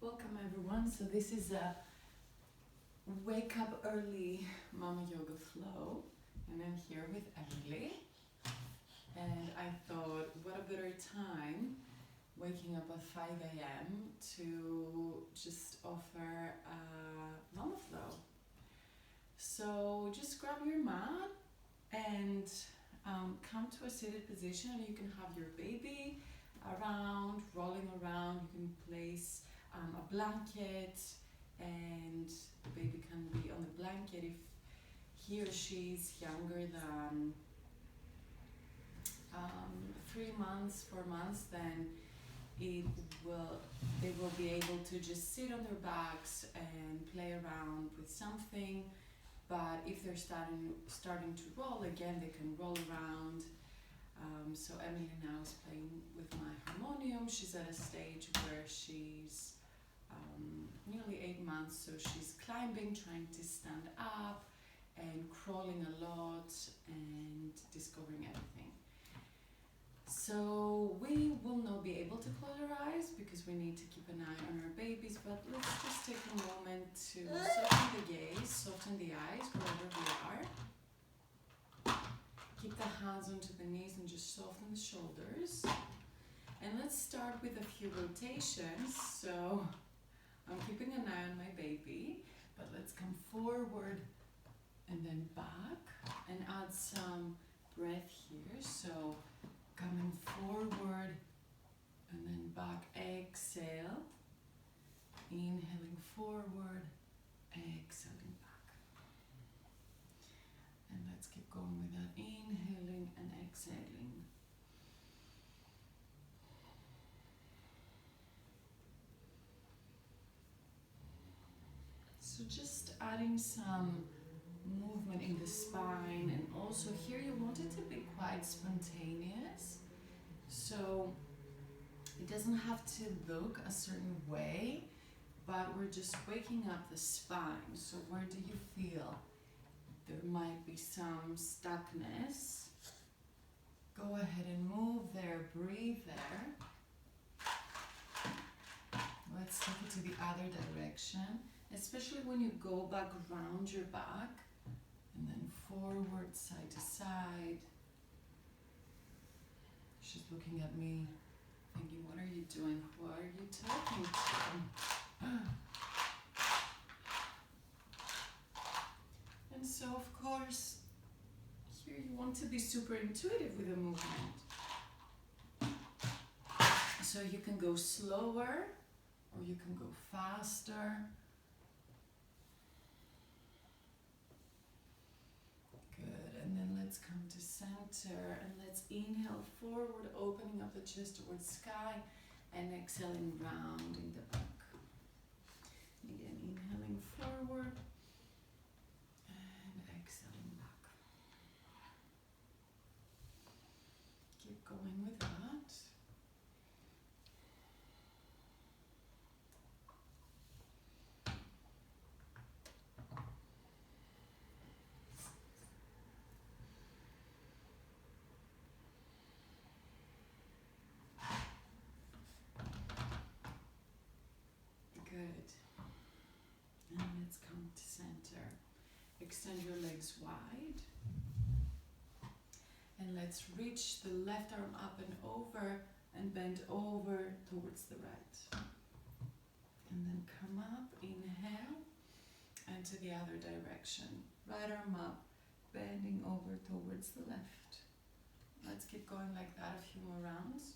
Welcome everyone. So this is a wake up early Mama Yoga flow, and I'm here with Emily. And I thought, what a better time waking up at 5 a.m. to just offer a Mama flow. So just grab your mat and come to a seated position. You can have your baby around, rolling around. You can place a blanket, and the baby can be on the blanket. If he or she's younger than 3 months, 4 months, then they will be able to just sit on their backs and play around with something. But if they're starting to roll again, they can roll around. So Emily now is playing with my harmonium. She's at a stage where she's nearly 8 months, so she's climbing, trying to stand up and crawling a lot and discovering everything. So we will not be able to close our eyes because we need to keep an eye on our babies, but let's just take a moment to soften the gaze, soften the eyes wherever we are. Keep the hands onto the knees and just soften the shoulders. And let's start with a few rotations. So I'm keeping an eye on my baby, but let's come forward and then back and add some breath here. So coming forward and then back, exhale, inhaling forward, exhaling back. And let's keep going with that, inhaling and exhaling. So just adding some movement in the spine, and also here you want it to be quite spontaneous. So it doesn't have to look a certain way, but we're just waking up the spine. So where do you feel there might be some stuckness? Go ahead and move there, breathe there. Let's take it to the other direction, especially when you go back around your back and then forward, side to side. She's looking at me thinking, what are you doing? Who are you talking to? And so of course, here you want to be super intuitive with the movement. So you can go slower or you can go faster. Good, and then let's come to center and let's inhale forward, opening up the chest towards sky, and exhaling rounding the back. Again, inhaling forward and exhaling back. Keep going with that. Good. And let's come to center. Extend your legs wide. And let's reach the left arm up and over and bend over towards the right. And then come up, inhale, and to the other direction. Right arm up, bending over towards the left. Let's keep going like that a few more rounds.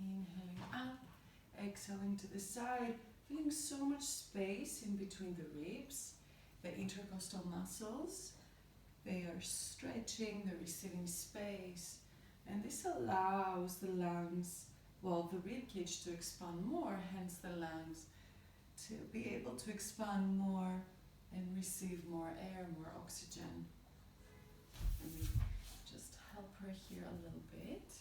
Inhaling up, exhaling to the side, feeling so much space in between the ribs, the intercostal muscles. They are stretching, they're receiving space, and this allows the lungs, the rib cage to expand more, hence the lungs to be able to expand more and receive more air, more oxygen. Let me just help her here a little bit.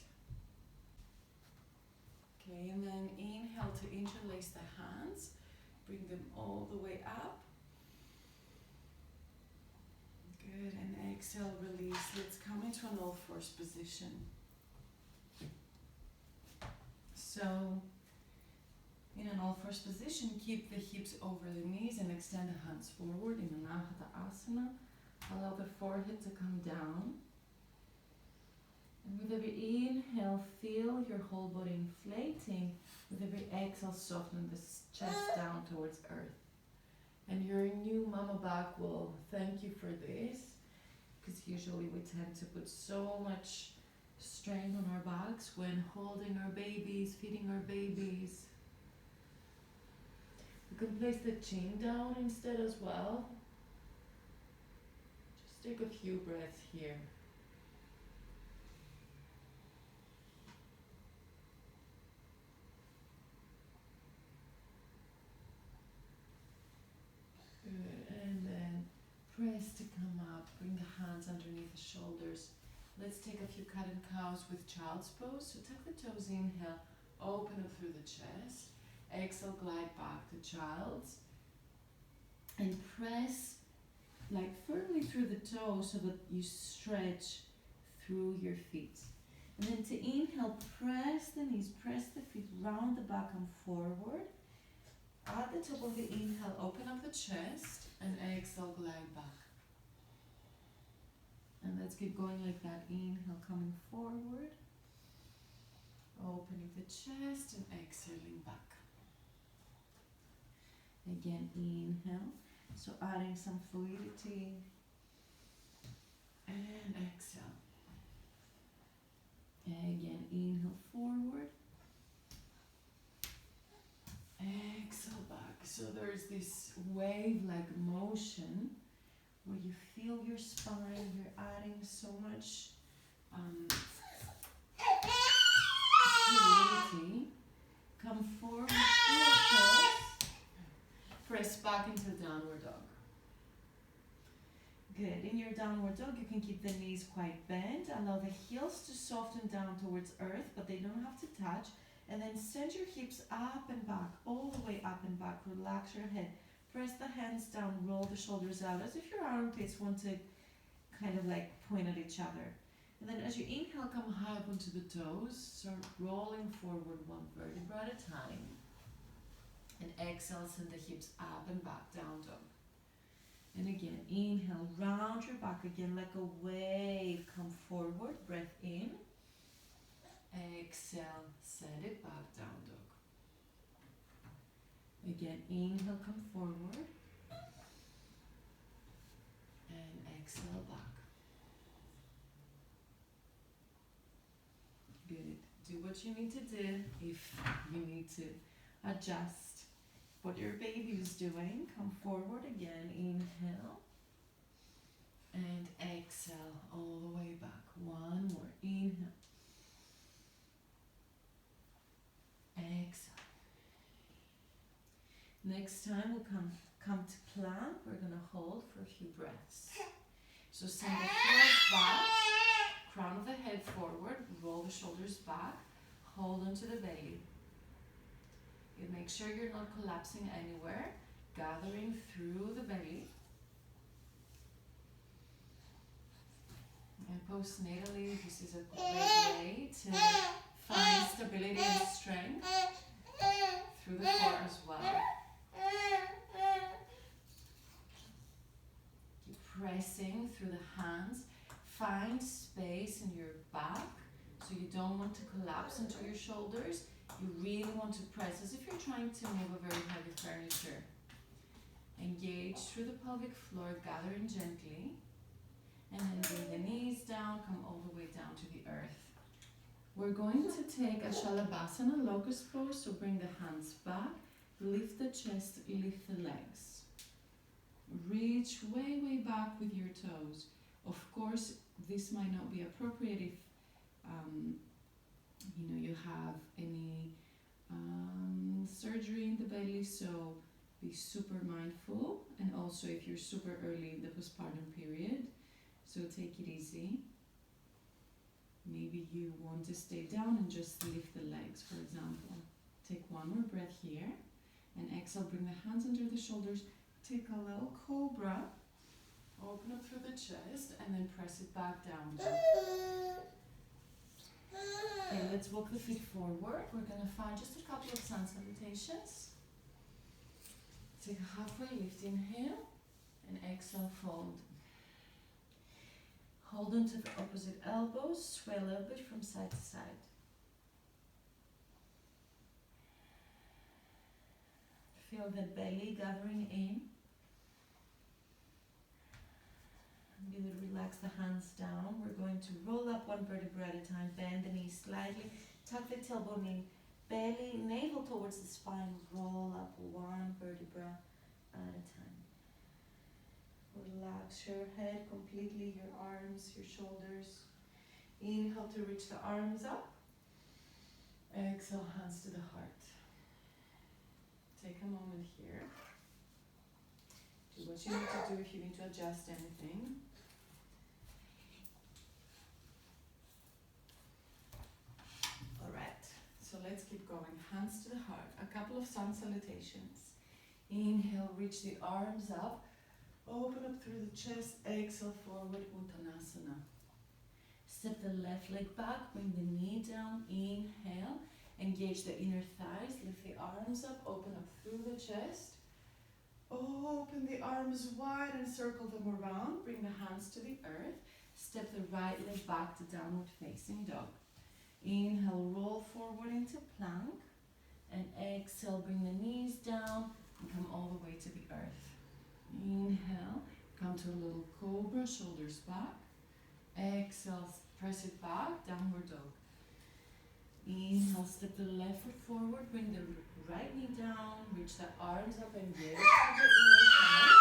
Okay, and then inhale to interlace the hands, bring them all the way up. Good, and exhale, release release. Let's come into an all fours position. So, in an all fours position, keep the hips over the knees and extend the hands forward in Anahata Asana. Allow the forehead to come down. And with every inhale, feel your whole body inflating. With every exhale, soften the chest down towards earth. And your new mama back will thank you for this, because usually we tend to put so much strain on our backs when holding our babies, feeding our babies. You can place the chin down instead as well. Just take a few breaths here. Good, and then press to come up, bring the hands underneath the shoulders. Let's take a few cat and cows with child's pose. So tuck the toes, inhale, open up through the chest. Exhale, glide back to child's. And press like firmly through the toes so that you stretch through your feet. And then to inhale, press the knees, press the feet round the back and forward. At the top of the inhale, open up the chest, and exhale, glide back. And let's keep going like that. Inhale, coming forward, opening the chest, and exhaling back. Again, inhale, so adding some fluidity, and exhale. Again, inhale forward, exhale back. So there's this wave-like motion where you feel your spine, you're adding so much fluidity. Come forward, full pulse. Press back into downward dog. Good. In your downward dog, you can keep the knees quite bent. Allow the heels to soften down towards earth, but they don't have to touch. And then send your hips up and back, all the way up and back. Relax your head. Press the hands down, roll the shoulders out as if your armpits want to kind of like point at each other. And then as you inhale, come high up onto the toes. Start rolling forward one vertebra at a time. And exhale, send the hips up and back, down dog. And again, inhale, round your back again like a wave. Come forward, breath in. Exhale, send it back, down dog. Again, inhale, come forward. And exhale, back. Good. Do what you need to do. If you need to adjust what your baby is doing, come forward again. Inhale. And exhale all the way back. One more. Inhale. Exhale. Next time we'll come to plank. We're going to hold for a few breaths. So send the heels back, crown of the head forward, roll the shoulders back, hold onto the belly. You make sure you're not collapsing anywhere, gathering through the belly. And postnatally, this is a great way to find stability and strength through the core as well. Keep pressing through the hands. Find space in your back so you don't want to collapse into your shoulders. You really want to press as if you're trying to move a very heavy furniture. Engage through the pelvic floor, gathering gently. And then bring the knees down, come all the way down to the earth. We're going to take a Shalabhasana, locust pose, so bring the hands back, lift the chest, lift the legs. Reach way, way back with your toes. Of course, this might not be appropriate if you have any surgery in the belly, so be super mindful. And also if you're super early in the postpartum period, so take it easy. Maybe you want to stay down and just lift the legs, for example. Take one more breath here. And exhale, bring the hands under the shoulders. Take a little cobra. Open up through the chest and then press it back down. Okay, let's walk the feet forward. We're going to find just a couple of sun salutations. Take a halfway lift, inhale, and exhale, fold. Hold onto the opposite elbows, sway a little bit from side to side. Feel the belly gathering in. And you would relax the hands down. We're going to roll up one vertebra at a time, bend the knees slightly, tuck the tailbone in, belly, navel towards the spine, roll up one vertebra at a time. Relax your head completely, your arms, your shoulders. Inhale to reach the arms up. Exhale, hands to the heart. Take a moment here. Do what you need to do if you need to adjust anything. Alright, so let's keep going. Hands to the heart. A couple of sun salutations. Inhale, reach the arms up. Open up through the chest. Exhale, forward, Uttanasana. Step the left leg back, bring the knee down. Inhale, engage the inner thighs. Lift the arms up, open up through the chest. Open the arms wide and circle them around. Bring the hands to the earth. Step the right leg back to downward facing dog. Inhale, roll forward into plank. And exhale, bring the knees down and come all the way to the earth. Inhale, come to a little cobra, shoulders back. Exhale, press it back, downward dog. Inhale, step the left foot forward, bring the right knee down, reach the arms up, engage the inner thigh.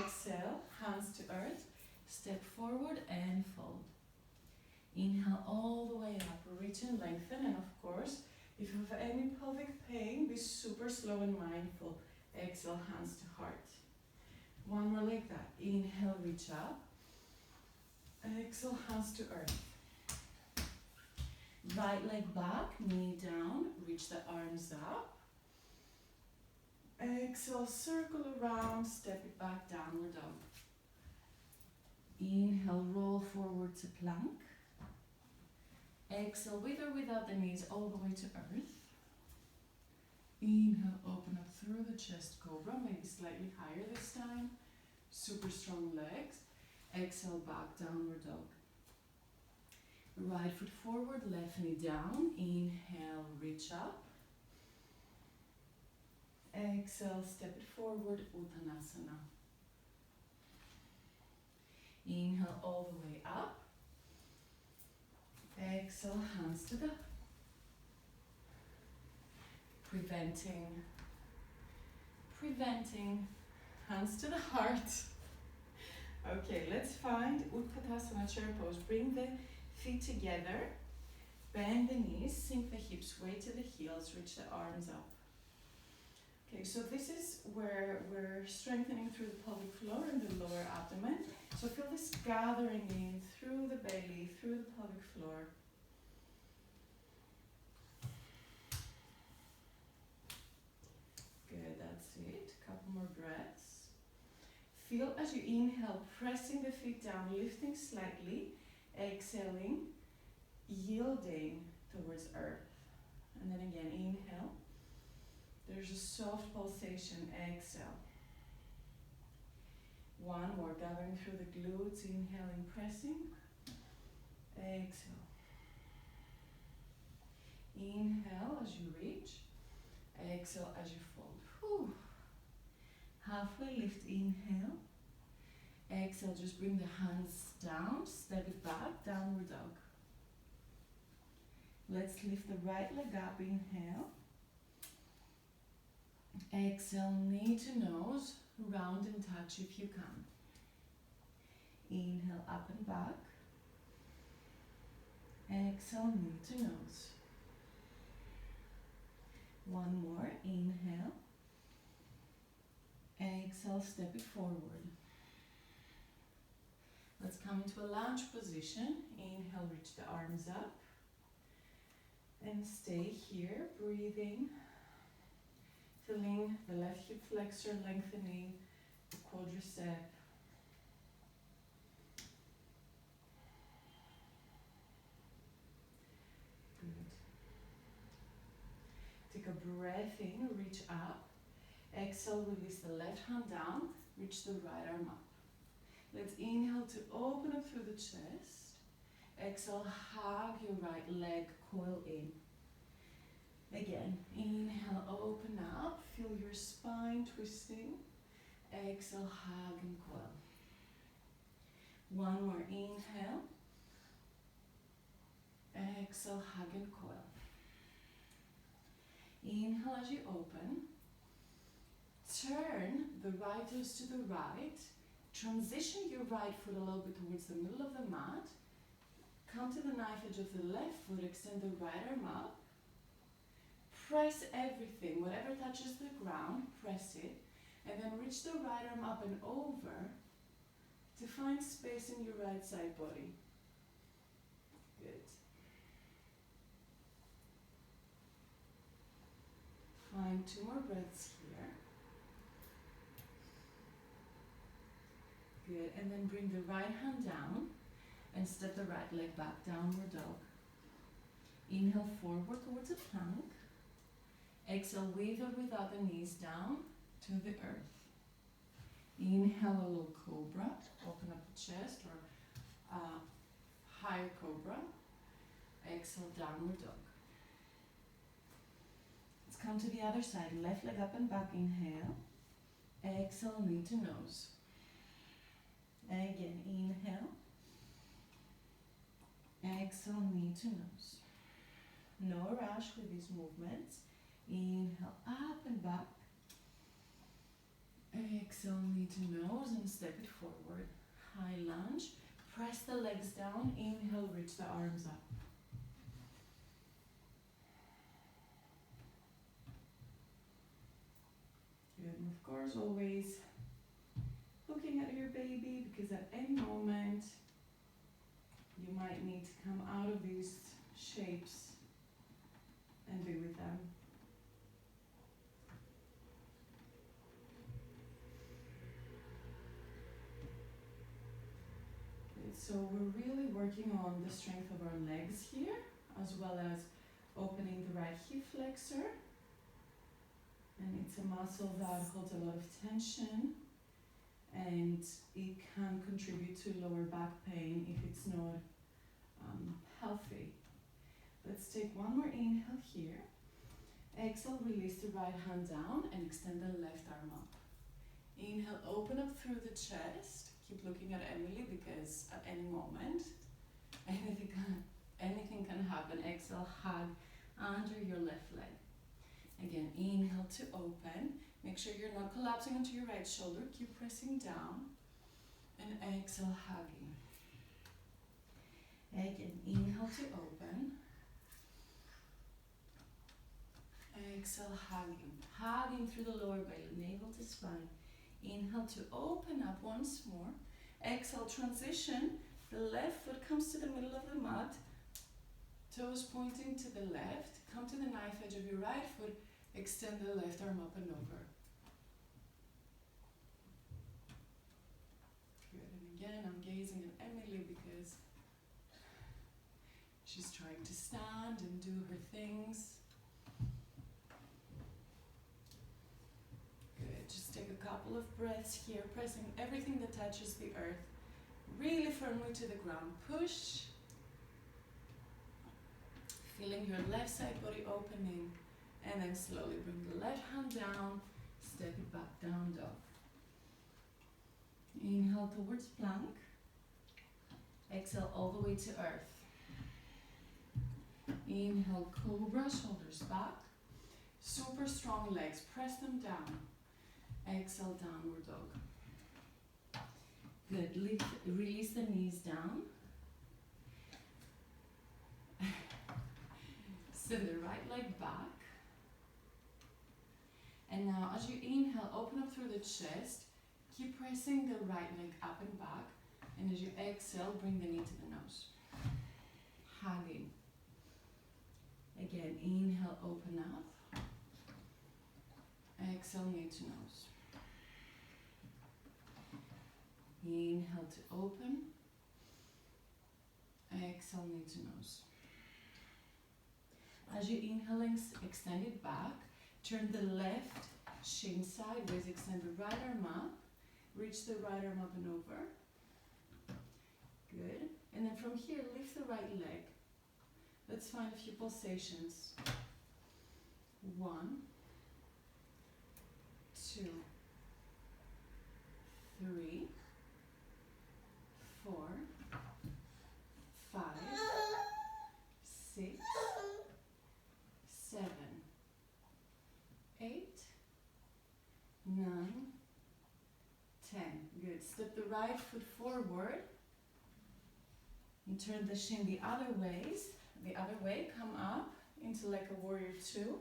Exhale, hands to earth, step forward and fold. Inhale all the way up, reach and lengthen, and of course, if you have any pelvic pain, be super slow and mindful. Exhale, hands to heart. One more like that. Inhale, reach up. Exhale, hands to earth. Right leg back, knee down, reach the arms up. Exhale, circle around, step it back, downward dog. Inhale, roll forward to plank. Exhale, with or without the knees, all the way to earth. Inhale, open up through the chest, cobra, maybe slightly higher this time. Super strong legs. Exhale, back, downward dog. Right foot forward, left knee down. Inhale, reach up. Exhale, step it forward, Uttanasana. Inhale all the way up. Exhale, hands to the preventing hands to the heart. Okay, let's find Utkatasana chair pose. Bring the feet together, bend the knees, sink the hips, way to the heels, reach the arms up. Okay, so this is where we're strengthening through the pelvic floor and the lower abdomen. So feel this gathering in through the belly, through the pelvic floor. Good, that's it. Couple more breaths. Feel as you inhale, pressing the feet down, lifting slightly, exhaling, yielding towards earth. And then again, inhale. There's a soft pulsation, exhale. One more, gathering through the glutes, inhaling, pressing, exhale. Inhale as you reach, exhale as you fold. Whew. Halfway lift, inhale. Exhale, just bring the hands down, step it back, downward dog. Let's lift the right leg up, inhale. Exhale, knee to nose, round and touch if you can. Inhale, up and back. Exhale, knee to nose. One more, inhale. Exhale, step it forward. Let's come into a lunge position. Inhale, reach the arms up. And stay here, breathing. Feeling the left hip flexor lengthening, the quadricep. Good. Take a breath in, reach up. Exhale, release the left hand down, reach the right arm up. Let's inhale to open up through the chest. Exhale, hug your right leg, coil in. Again, inhale, open up, feel your spine twisting. Exhale, hug and coil. One more inhale. Exhale, hug and coil. Inhale as you open. Turn the right toes to the right. Transition your right foot a little bit towards the middle of the mat. Come to the knife edge of the left foot, extend the right arm up. Press everything, whatever touches the ground, press it. And then reach the right arm up and over to find space in your right side body. Good. Find 2 more breaths here. Good, and then bring the right hand down and step the right leg back, downward dog. Inhale forward towards a plank. Exhale with or without the knees down to the earth. Inhale a low cobra, open up the chest, or higher cobra. Exhale, downward dog. Let's come to the other side, left leg up and back, inhale. Exhale, knee to nose. Again, inhale. Exhale, knee to nose. No rush with these movements. Inhale, up and back. Exhale, knee to nose and step it forward. High lunge. Press the legs down. Inhale, reach the arms up. Good, and of course, always looking at your baby, because at any moment you might need to come out of these shapes and be with them. Good, so we're really working on the strength of our legs here, as well as opening the right hip flexor. And it's a muscle that holds a lot of tension, and it can contribute to lower back pain if it's not healthy. Let's take one more inhale here. Exhale, release the right hand down and extend the left arm up. Inhale, open up through the chest. Keep looking at Emily, because at any moment anything can happen. Exhale, hug under your left leg. Again, inhale to open. Make sure you're not collapsing onto your right shoulder. Keep pressing down. And exhale, hugging. Again, inhale to open. Exhale, hugging. Hugging through the lower belly, navel to spine. Inhale to open up once more. Exhale, transition. The left foot comes to the middle of the mat. Toes pointing to the left. Come to the knife edge of your right foot. Extend the left arm up and over. Good, and again, I'm gazing at Emily because she's trying to stand and do her things. Good, just take a couple of breaths here, pressing everything that touches the earth really firmly to the ground. Push. Feeling your left side body opening, and then slowly bring the left hand down, step it back, down dog. Inhale towards plank. Exhale all the way to earth. Inhale, cobra, shoulders back. Super strong legs, press them down. Exhale, downward dog. Good, release the knees down. Send the right leg back. And now as you inhale, open up through the chest. Keep pressing the right leg up and back. And as you exhale, bring the knee to the nose. Hugging. Again, inhale, open up. Exhale, knee to nose. Inhale to open. Exhale, knee to nose. As you inhaling, extend it back. Turn the left shin sideways, extend the right arm up. Reach the right arm up and over. Good. And then from here, lift the right leg. Let's find a few pulsations. 1, 2, 3, 4, 5, 6, 7, 8, 9, 10. Good. Step the right foot forward and turn the shin the other way. Come up into like a warrior 2.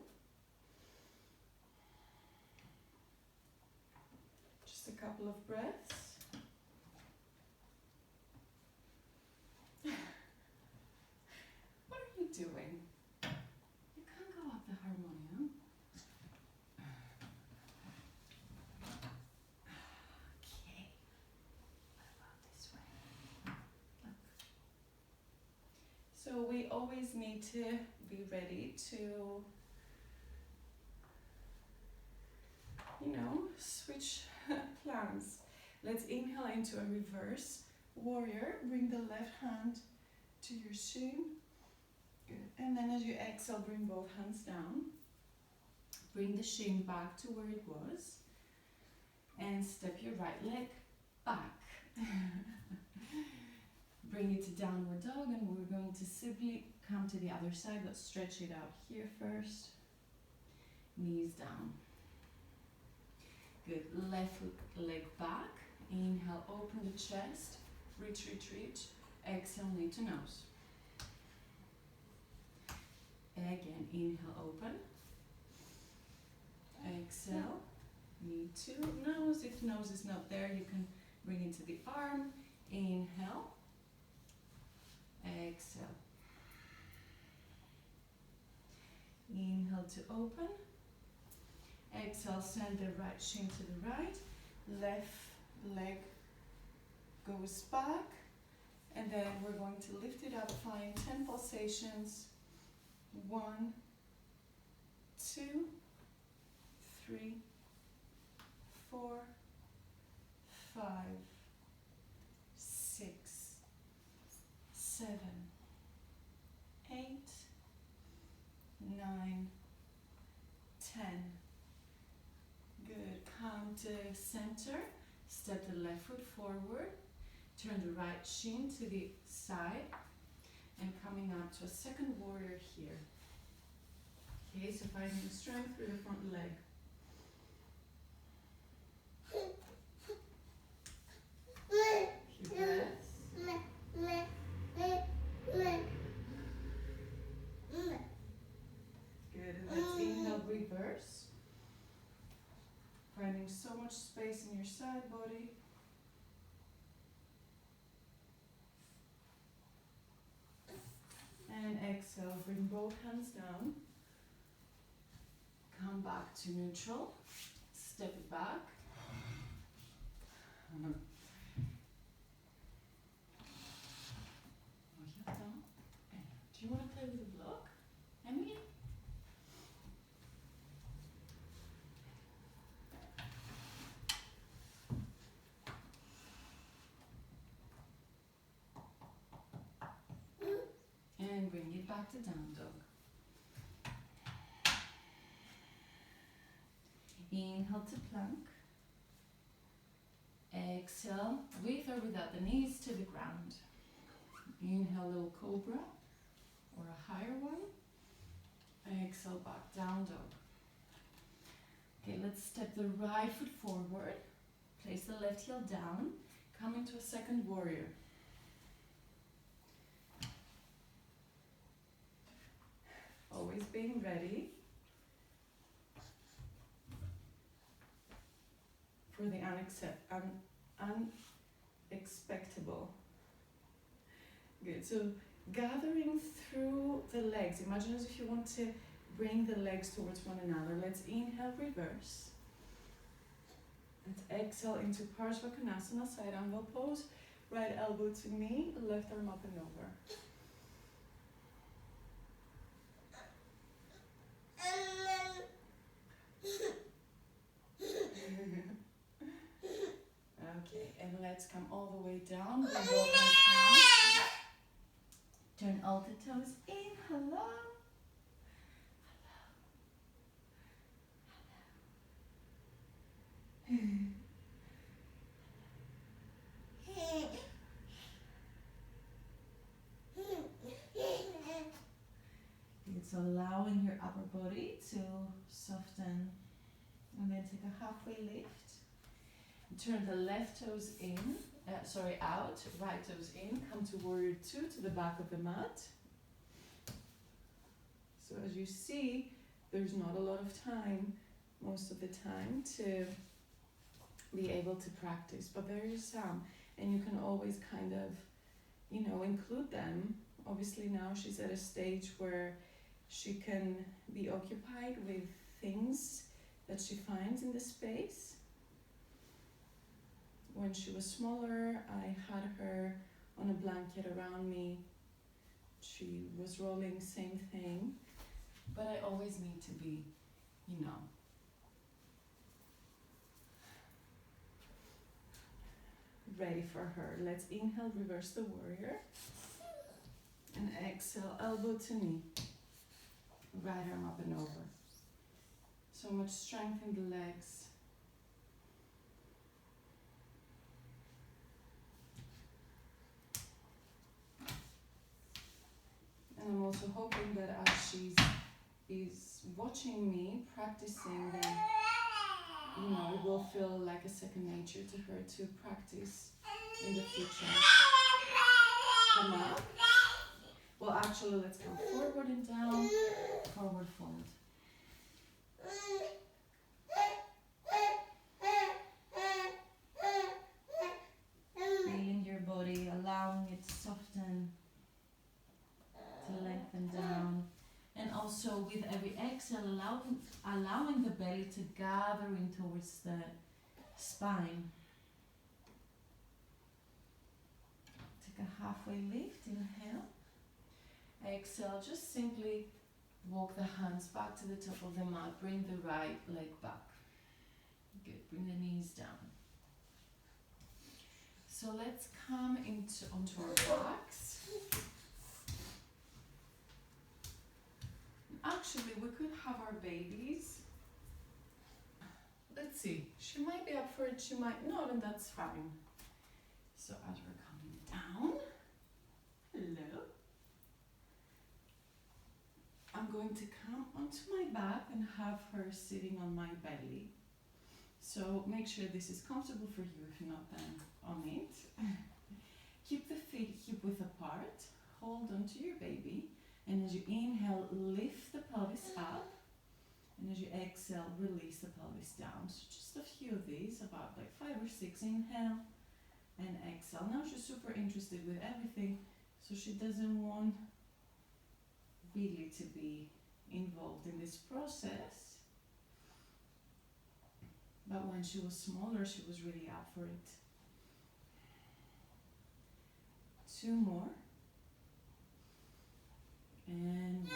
Just a couple of breaths. What are you doing? You can't go up the harmonium. Okay. What about this way? Look. So we always need to be ready to, switch plans. Let's inhale into a reverse warrior. Bring the left hand to your shin. Good. And then as you exhale, bring both hands down. Bring the shin back to where it was. And step your right leg back. Bring it to downward dog, and we're going to simply come to the other side. Let's stretch it out here first. Knees down. Good. Left leg back. Inhale, open the chest. Reach, reach, reach. Exhale, knee to nose. Again, inhale, open. Exhale, knee to nose. If nose is not there, you can bring it to the arm. Inhale. Exhale. Inhale to open. Exhale, send the right shin to the right. Left leg goes back. And then we're going to lift it up, find 10 pulsations. 1, 2, 3, 4, 5, 6, 7, 8, 9, 10. Good. Come to center. Step the left foot forward. Turn the right shin to the side. And coming up to a second warrior here. Okay, so finding strength through the front leg. Few breaths. Good, and let's inhale, reverse. Finding so much space in your side body. And exhale, bring both hands down. Come back to neutral. Step it back. Do you want to play with the block, Emily? And bring it back to down dog. Inhale to plank. Exhale, with or without the knees to the ground. Inhale, little cobra or a higher one. Exhale, back, down dog. Okay, let's step the right foot forward. Place the left heel down. Come into a second warrior. Always being ready for the unexpectable. Good. So gathering through the legs. Imagine as if you want to bring the legs towards one another. Let's inhale, reverse. And exhale into Parsvakonasana, side angle pose. Right elbow to knee, left arm up and over. Okay, and let's come all the way down. Bring both hands down. Turn all the toes in. Hello. It's allowing your upper body to soften, and then take a halfway lift. Turn the left toes in, out, right toes in, come to warrior two to the back of the mat. So as you see, there's not a lot of time, most of the time, to be able to practice, but there is some, and you can always kind of, include them. Obviously now she's at a stage where she can be occupied with things that she finds in the space. When she was smaller, I had her on a blanket around me. She was rolling, same thing. But I always need to be, ready for her. Let's inhale, reverse the warrior. And exhale, elbow to knee. Right arm up and over. So much strength in the legs. And I'm also hoping that as is watching me practicing, then it will feel like a second nature to her to practice in the future. Come up. Well, actually, let's come forward and down, forward fold. Feeling your body, allowing it to soften, to lengthen down. And also with every exhale, allowing the belly to gather in towards the spine. Take a halfway lift, inhale. Exhale, just simply walk the hands back to the top of the mat. Bring the right leg back. Good, bring the knees down. So let's come onto our backs. Actually, we could have our babies. Let's see, she might be up for it, she might not, and that's fine. So as we're coming down, hello. I'm going to come onto my back and have her sitting on my belly. So make sure this is comfortable for you, if not then on it. Keep the feet hip width apart, hold onto your baby. And as you inhale, lift the pelvis up. And as you exhale, release the pelvis down. So just a few of these, about like 5 or 6. Inhale and exhale. Now she's super interested with everything, so she doesn't want really to be involved in this process. But when she was smaller, she was really up for it. 2 more. And 1.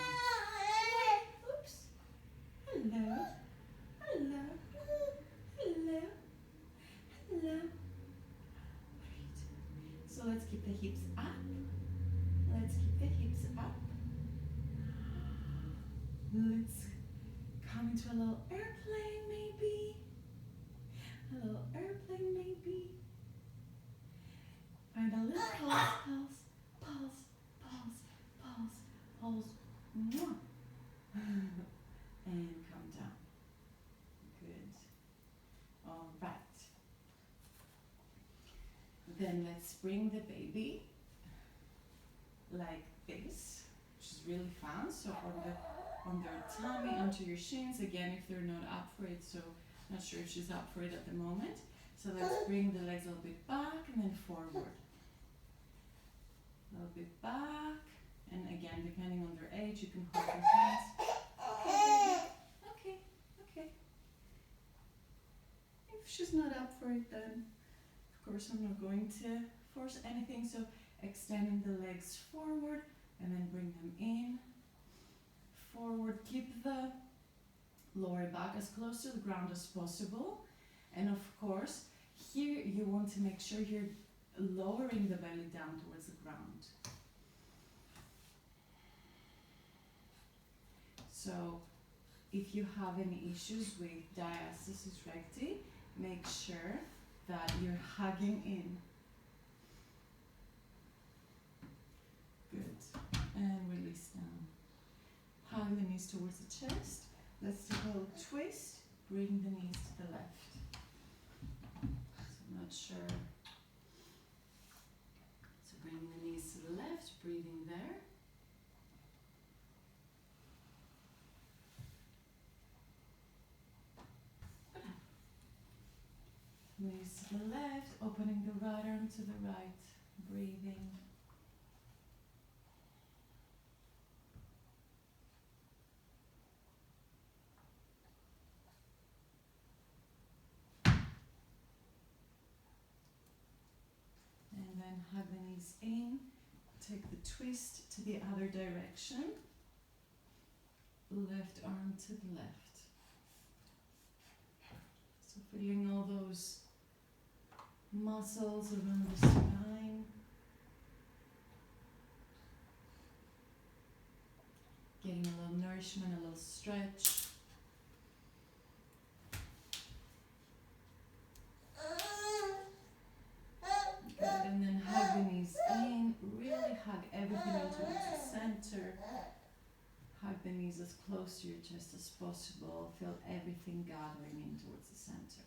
Oops. Hello. Hello. Hello. Hello. Great. So let's keep the hips up. Let's keep the hips up. Let's come into a little airplane maybe. A little airplane maybe. Find a little pulse, pulse, pulse, pulse, pulse, pulse. Mwah. And come down. Good. All right. Then let's bring the baby like this, which is really fun. So on their tummy, onto your shins. Again, if they're not up for it, so not sure if she's up for it at the moment. So let's bring the legs a little bit back and then forward. A little bit back. And again, depending on their age, you can hold your hands. Okay, okay. And if she's not up for it, then of course I'm not going to force anything. So extending the legs forward and then bring them in, forward. Keep the lower back as close to the ground as possible. And of course, here you want to make sure you're lowering the belly down towards the ground. So if you have any issues with diastasis recti, make sure that you're hugging in. Good. And release down. Hug the knees towards the chest. Let's do a little twist. Bring the knees to the left. So I'm not sure. So bringing the knees to the left, breathing there. Knees to the left, opening the right arm to the right, breathing. And then hug the knees in, take the twist to the other direction, left arm to the left. So feeling all those muscles around the spine. Getting a little nourishment, a little stretch. Good, and then hug the knees in, really hug everything in towards the center. Hug the knees as close to your chest as possible. Feel everything gathering in towards the center.